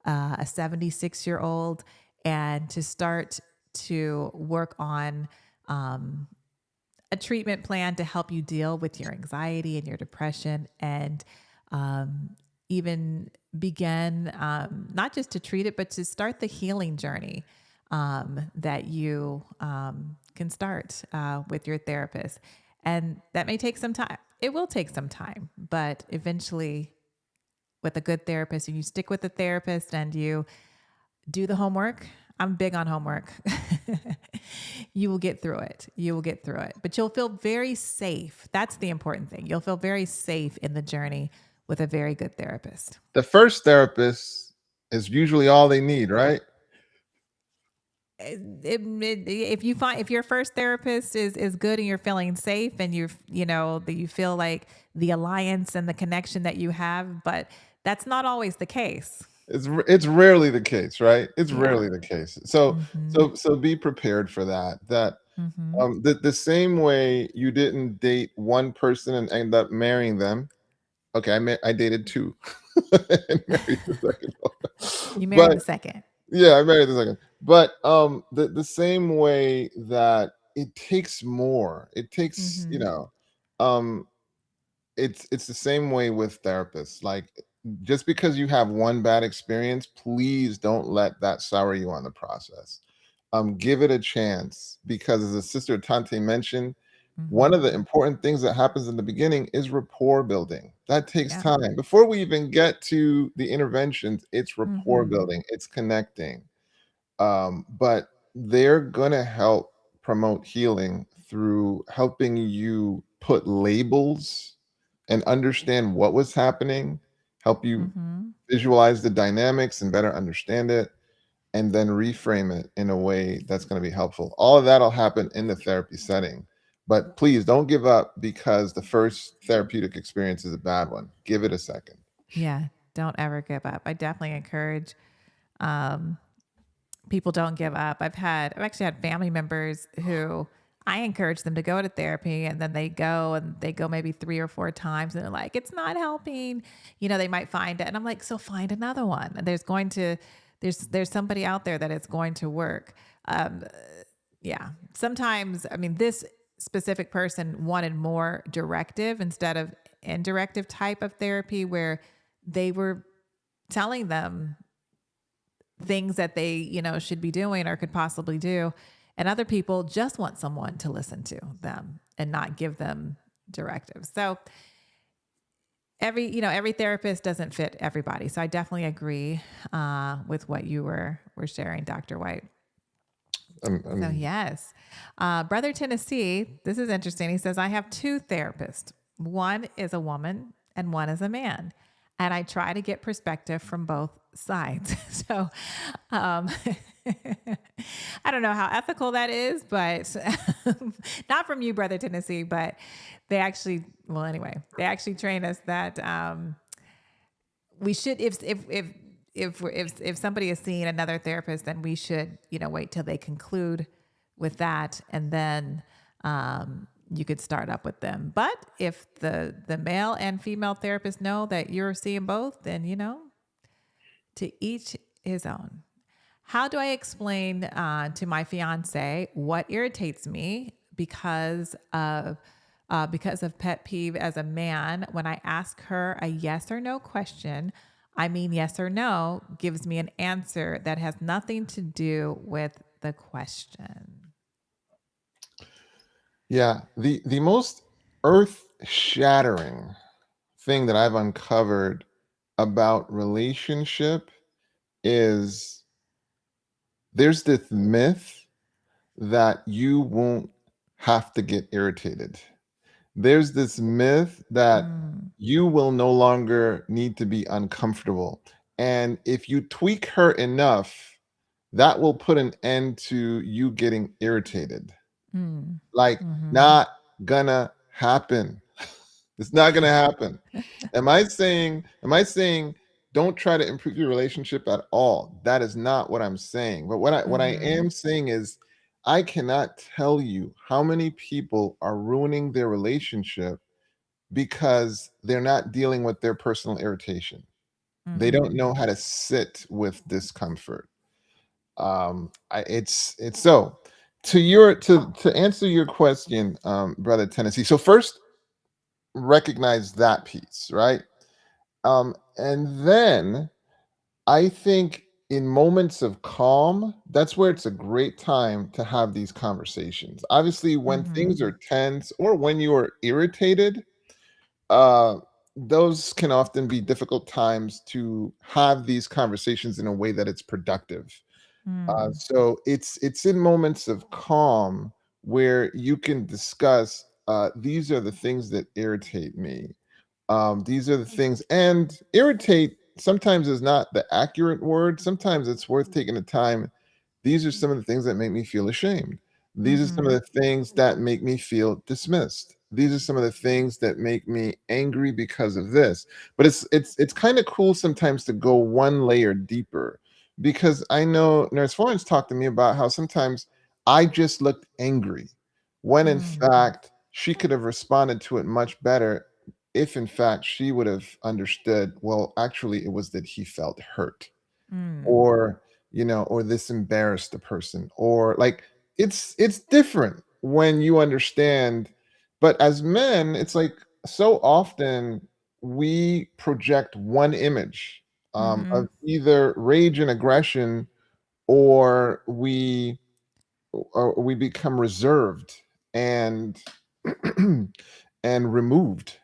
a 76-year-old, and to start to work on a treatment plan to help you deal with your anxiety and your depression, and um, even begin not just to treat it, but to start the healing journey that you can start with your therapist. And that may take some time. It will take some time, but eventually, with a good therapist, and you stick with the therapist and you do the homework. I'm big on homework. You will get through it. You will get through it, but you'll feel very safe. That's the important thing. You'll feel very safe in the journey with a very good therapist. The first therapist is usually all they need, right? If you find, if your first therapist is good and you're feeling safe and that you feel like the alliance and the connection that you have, but that's not always the case. It's rarely the case, right? It's Yeah. rarely the case. So Mm-hmm. so be prepared for that. Mm-hmm. The same way you didn't date one person and end up marrying them. Okay, I dated two and married the second one. You married But the second. yeah, I married the second. But the same way that it takes more. It takes, Mm-hmm. um it's the same way with therapists. Like, just because you have one bad experience, please don't let that sour you on the process. Give it a chance, because as a sister Tante mentioned, one of Mm-hmm. the important things that happens in the beginning is rapport building. That takes Yeah. time. Before we even get to the interventions, it's rapport Mm-hmm. building, it's connecting. But they're gonna help promote healing through helping you put labels and understand what was happening, help you Mm-hmm. visualize the dynamics and better understand it, and then reframe it in a way that's going to be helpful. All of that'll happen in the therapy setting. But please don't give up because the first therapeutic experience is a bad one. Give it a second. Yeah. Don't ever give up. I definitely encourage um, people don't give up. I've actually had family members who I encourage them to go to therapy, and then they go maybe 3 or 4 times and they're like, it's not helping. They might find it. And I'm like, so find another one. And there's somebody out there that it's going to work. Um, yeah. Sometimes, I mean, this specific person wanted more directive instead of indirective type of therapy, where they were telling them things that they, should be doing or could possibly do. And other people just want someone to listen to them and not give them directives. So every therapist doesn't fit everybody. So I definitely agree with what you were sharing, Dr. White. So I'm yes, Brother Tennessee, this is interesting. He says, I have two therapists. One is a woman and one is a man. And I try to get perspective from both sides. So um, I don't know how ethical that is, but not from you, Brother Tennessee, but they actually train us that we should, if somebody is seeing another therapist, then we should, wait till they conclude with that, and then you could start up with them. But if the male and female therapist know that you're seeing both, then to each his own. How do I explain to my fiance what irritates me because of pet peeve as a man? When I ask her a yes or no question, I mean yes or no, gives me an answer that has nothing to do with the question. Yeah, the most earth shattering thing that I've uncovered about relationship is there's this myth that you won't have to get irritated. There's this myth that Mm, you will no longer need to be uncomfortable. And if you tweak her enough, that will put an end to you getting irritated. mm, Like, mhm. not gonna happen. It's not gonna happen. Am I saying don't try to improve your relationship at all? That is not what I'm saying. But what I Mhm, am saying is I cannot tell you how many people are ruining their relationship because they're not dealing with their personal irritation. They don't mhm, know how to sit with discomfort. It's so to answer your question, brother Tennessee. So first, recognize that piece, right? And then I think in moments of calm, that's where it's a great time to have these conversations. Obviously, when mhm, things are tense or when you are irritated, uh, those can often be difficult times to have these conversations in a way that it's productive. mm, So it's in moments of calm where you can discuss, these are the things that irritate me. These are the things, and irritate sometimes is not the accurate word. Sometimes it's worth taking the time. These are some of the things that make me feel ashamed. These are some of mhm, the things that make me feel dismissed. These are some of the things that make me angry because of this. But it's kind of cool sometimes to go one layer deeper, because I know Nurse Florence talked to me about how sometimes I just looked angry when in mm, fact she could have responded to it much better if in fact she would have understood, well, actually it was that he felt hurt, mm, or or this embarrassed the person, or like it's different when you understand. But as men, it's like so often we project one image, of mhm, either rage and aggression, or we become reserved and and removed,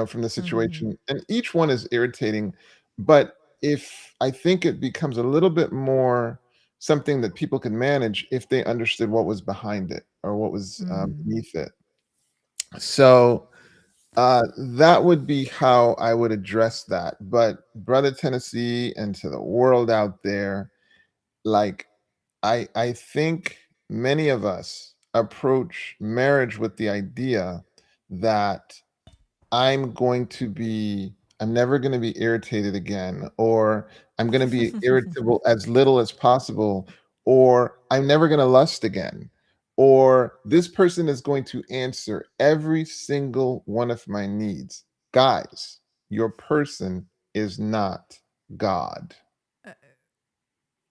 from the mhm, situation. And each one is irritating, but if I think it becomes a little bit more something that people can manage if they understood what was behind it or what was mm, beneath it. So that would be how I would address that. But brother Tennessee, and to the world out there, like I think many of us approach marriage with the idea that I'm never going to be irritated again, or I'm going to be irritable as little as possible, or I'm never going to lust again, or this person is going to answer every single one of my needs. Guys, your person is not God.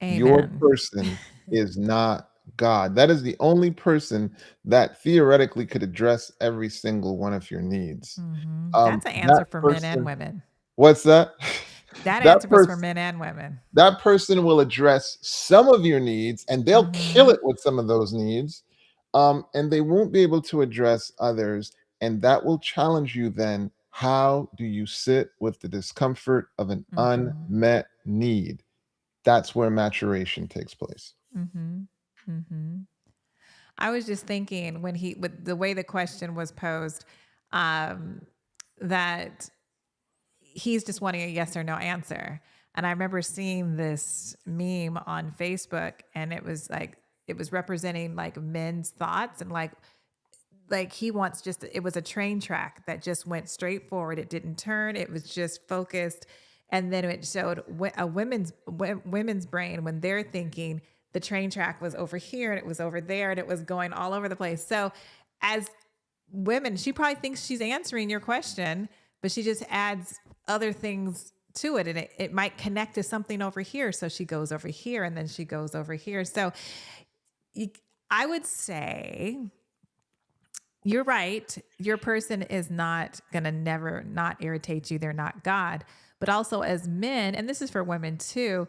Your amen. person is not God. That is the only person that theoretically could address every single one of your needs. Mhm. That's an That answer for men and person, women. what's that? That That answer was for person men and women. that person will address some of your needs, and they'll kill Mhm, it with some of those needs. And they won't be able to address others. And that will challenge you then. How do you sit with the discomfort of an mhm, unmet need? That's where maturation takes place. mhm, mhm. I was just thinking when with the way the question was posed, um, that he's just wanting a yes or no answer. And I remember seeing this meme on Facebook, and it was representing like men's thoughts, and like he wants just it was a train track that just went straight forward. It didn't turn. It was just focused. And then it showed a women's brain when they're thinking the train track was over here and it was over there and it was going all over the place. So as women, she probably thinks she's answering your question, but she just adds other things to it, and it might connect to something over here. So she goes over here and then she goes over here. So you, I would say you're right. Your person is not going to never not irritate you. They're not God. But also, as men, and this is for women too,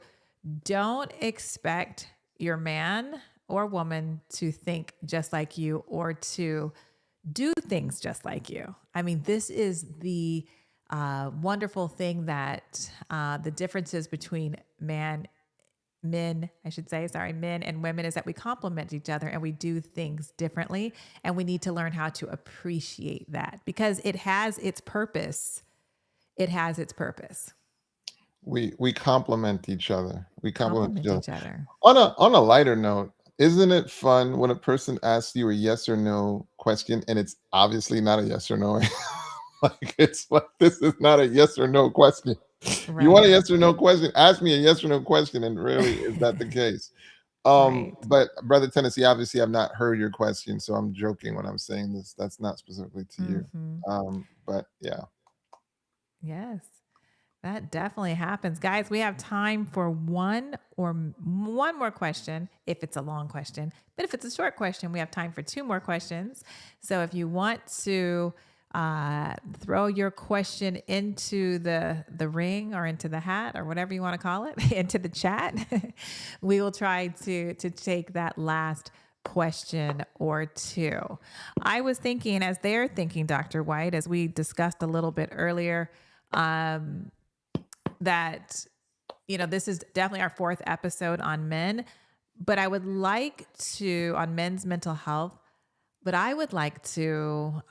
don't expect your man or woman to think just like you or to do things just like you. I mean, this is the wonderful thing that the differences between men, I should say, sorry, men and women is that we complement each other and we do things differently. And we need to learn how to appreciate that because it has its purpose. It has its purpose. We complement each other. We complement each Complement other. each other. On a lighter note, isn't it fun when a person asks you a yes or no question and it's obviously not a yes or no? Like it's like this is not a yes or no question. You want a Right. yes or no question? Ask me a yes or no question, and rarely is that the case. Right. But brother Tennessee, obviously, I've not heard your question, so I'm joking when I'm saying this. That's not specifically to you. Hmm. But yeah, Yes. That definitely happens. Guys, we have time for one more question if it's a long question. But if it's a short question, we have time for two more questions. So if you want to throw your question into the ring or into the hat or whatever you want to call it, into the chat, we will try to take that last question or two. I was thinking, as they're thinking, Dr. White, as we discussed a little bit earlier, that this is definitely our fourth episode on men, but I would like to on men's mental health, but I would like to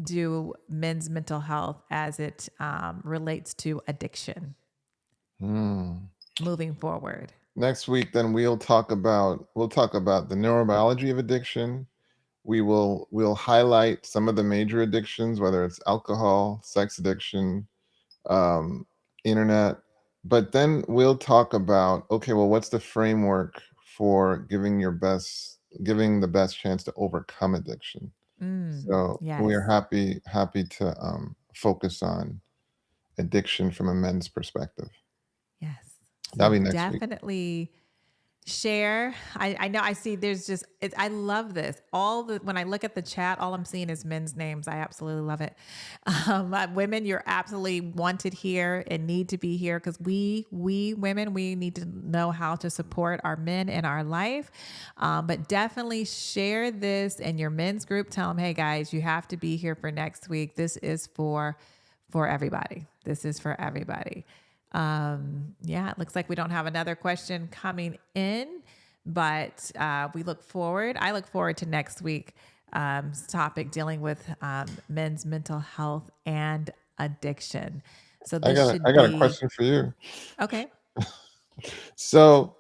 do men's mental health as it relates to addiction Hmm. moving forward. Next week, then we'll talk about the neurobiology of addiction. We'll highlight some of the major addictions, whether it's alcohol, sex addiction, um, internet. But then we'll talk about, okay, well, what's the framework for giving the best chance to overcome addiction? So we Yes. are happy to focus on addiction from a men's perspective. Yes. That'll So be next week. definitely share. I know I see there's just I love this. When I look at the chat, all I'm seeing is men's names. I absolutely love it. Women, you're absolutely wanted here and need to be here because we women, we need to know how to support our men in our life. But definitely share this in your men's group. Tell them, hey guys, you have to be here for next week. This is for everybody. This is for everybody. Yeah, it looks like we don't have another question coming in, but I look forward to next week topic dealing with men's mental health and addiction. So I this got a, should I got a be question for you. okay. So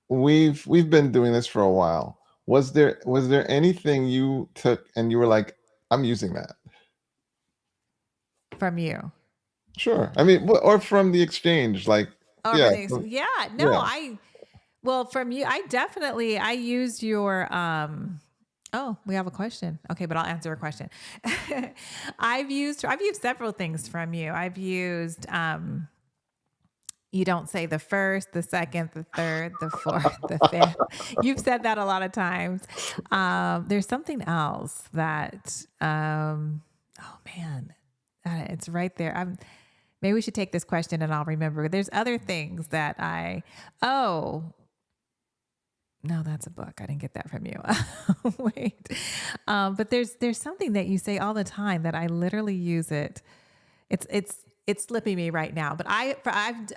we've been doing this for a while. Was there anything you took and you were like, I'm using that? From you. Sure. I mean, or from the exchange, like, Or yeah, for the yeah, no, yeah. from you, I used your oh, we have a question. Okay, but I'll answer a question. I've used several things from you. I've used you don't say the first, the second, the third, the fourth, the fifth. You've said that a lot of times. There's something else that oh man, it's right there. Maybe we should take this question and I'll remember. There's other things that oh, no, that's a book. I didn't get that from you. Wait. But there's something that you say all the time that I literally use it. It's slipping me right now, but I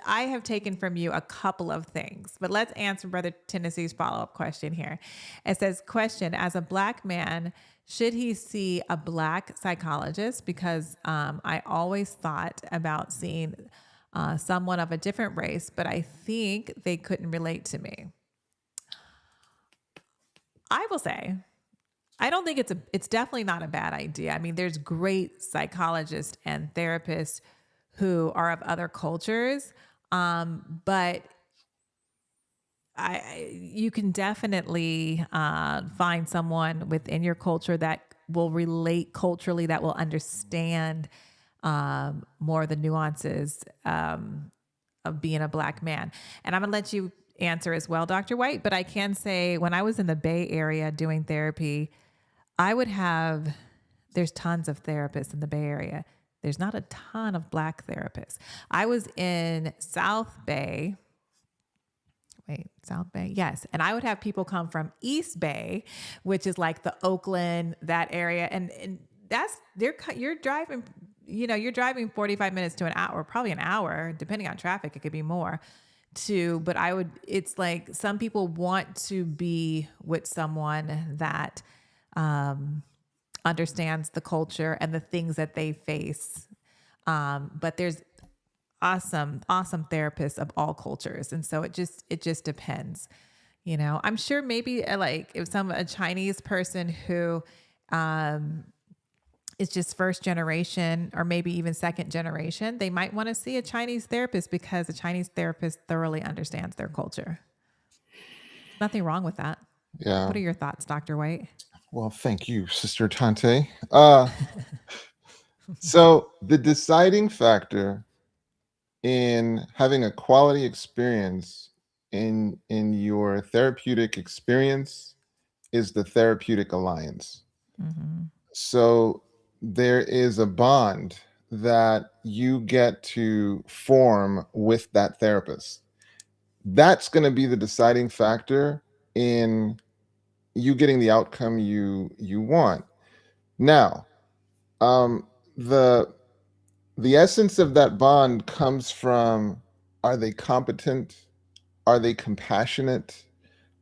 have taken from you a couple of things. But let's answer Brother Tennessee's follow-up question here. It says, question, as a Black man, should he see a Black psychologist? Because I always thought about seeing someone of a different race, but I think they couldn't relate to me. I will say, I don't think it's definitely not a bad idea. I mean, there's great psychologists and therapists who are of other cultures, but you can definitely find someone within your culture that will relate culturally, that will understand more of the nuances of being a Black man. And I'm gonna let you answer as well, Dr. White, but I can say when I was in the Bay Area doing therapy, there's tons of therapists in the Bay Area. There's not a ton of Black therapists. I was in South Bay. South Bay? Yes. And I would have people come from East Bay, which is like the Oakland, that area. And you're driving, you're driving 45 minutes to an hour, probably an hour, depending on traffic, it could be more too. But it's like some people want to be with someone that understands the culture and the things that they face. But there's awesome therapists of all cultures. And so it just depends. I'm sure maybe like if a Chinese person who is just first generation or maybe even second generation, they might want to see a Chinese therapist because a Chinese therapist thoroughly understands their culture. Nothing wrong with that. Yeah. What are your thoughts, Dr. White? Well, thank you, Sister Tante. So the deciding factor in having a quality experience in your therapeutic experience is the therapeutic alliance. Hmm. So there is a bond that you get to form with that therapist. That's going to be the deciding factor in you getting the outcome you want. Now, the essence of that bond comes from, are they competent? Are they compassionate?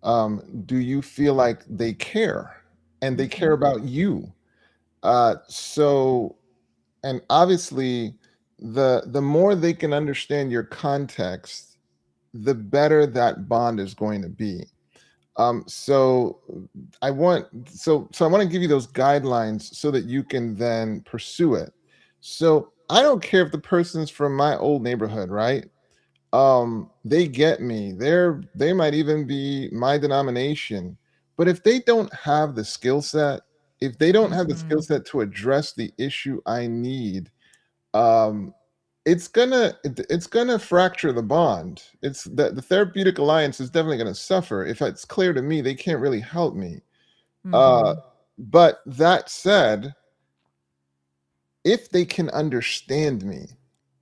Do you feel like they care and they care Hmm. about you? So, and obviously, the more they can understand your context, the better that bond is going to be. So I want to give you those guidelines so that you can then pursue it. So I don't care if the person's from my old neighborhood, right? They get me. They might even be my denomination. But if they don't have the skill set, if they don't have the skill Hmm. set to address the issue I need, um it's gonna fracture the bond. It's the therapeutic alliance is definitely gonna suffer if it's clear to me they can't really help me. uh Hmm. but that said, if they can understand me,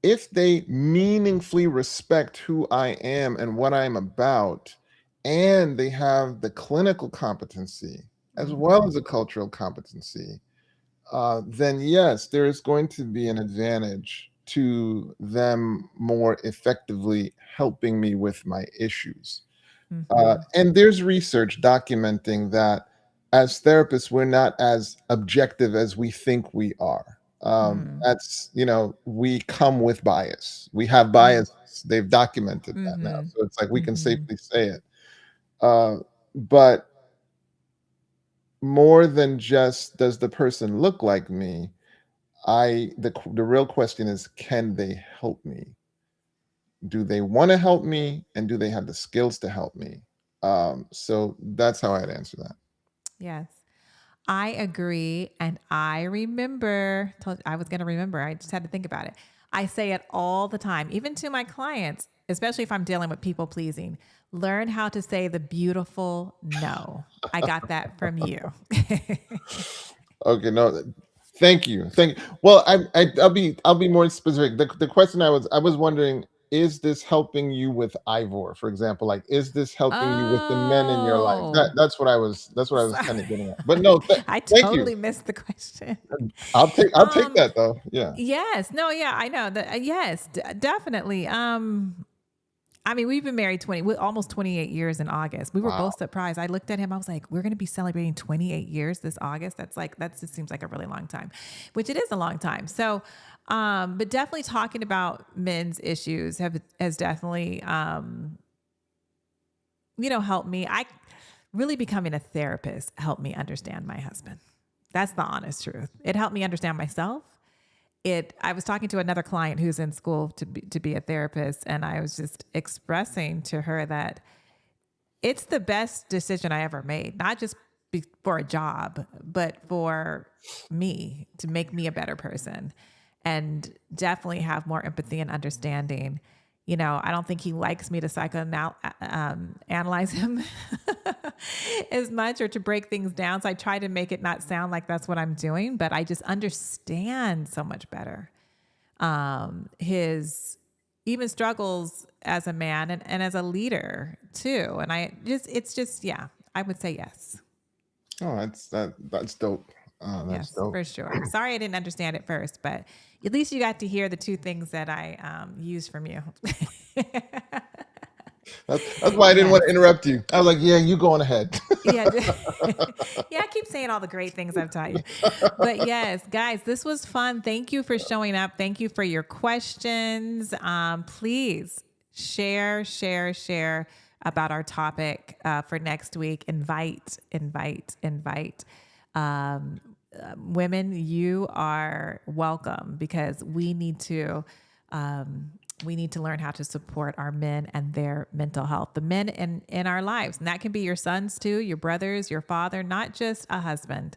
if they meaningfully respect who I am and what I'm about, and they have the clinical competency as well Hmm. as the cultural competency, then yes, there is going to be an advantage to them more effectively helping me with my issues. Hmm. And there's research documenting that as therapists, we're not as objective as we think we are. Hmm. We come with bias. We have Hmm. biases. They've documented that now. Hmm. So it's like we can Hmm. safely say it. But more than just does the person look like me, the real question is, can they help me? Do they wanna help me, and do they have the skills to help me? So that's how I'd answer that. Yes. I agree. And I was going to remember. I just had to think about it. I say it all the time, even to my clients, especially if I'm dealing with people pleasing. Learn how to say the beautiful no. I got that from you. Okay, no, thank you. Well, I'll be more specific. The question I was wondering, is this helping you with Ivor, for example? Like, is this helping you with the men in your life? Oh, That's what I was sorry. kinda getting at. But no, I thank you. totally missed the question. I'll take Um, that though. Yeah. yes, no, yeah, I know that. Yes, definitely. I mean, we've been married almost 28 years in August. We were Wow. both surprised. I looked at him. I was like, we're going to be celebrating 28 years this August. That just seems like a really long time, which it is a long time. So, but definitely talking about men's issues has definitely, helped me. Really becoming a therapist helped me understand my husband. That's the honest truth. It helped me understand myself. I was talking to another client who's in school to be a therapist, and I was just expressing to her that it's the best decision I ever made, not just for a job, but for me to make me a better person and definitely have more empathy and understanding. I don't think he likes me to analyze him as much or to break things down. So I try to make it not sound like that's what I'm doing, but I just understand so much better his even struggles as a man and as a leader too. And it's just, yeah, I would say yes. Oh, that's dope. Oh, that's Yes, dope. for sure. Sorry I didn't understand it first, but at least you got to hear the two things that I used from you. That's why I didn't want Yes. to interrupt you. I was like, yeah, you going ahead. Yeah. Yeah, I keep saying all the great things I've taught you. But yes, guys, this was fun. Thank you for showing up. Thank you for your questions. Please share about our topic for next week. Invite. Um, Women, you are welcome because we need to learn how to support our men and their mental health, the men in our lives. And that can be your sons too, your brothers, your father, not just a husband,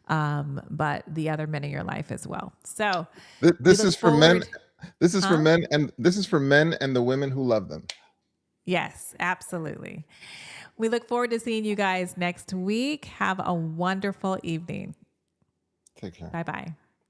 but the other men in your life as well. So we This look is for men. forward, This is for huh? men, and this is for men and the women who love them. Yes, absolutely. We look forward to seeing you guys next week. Have a wonderful evening. Take care. Bye bye.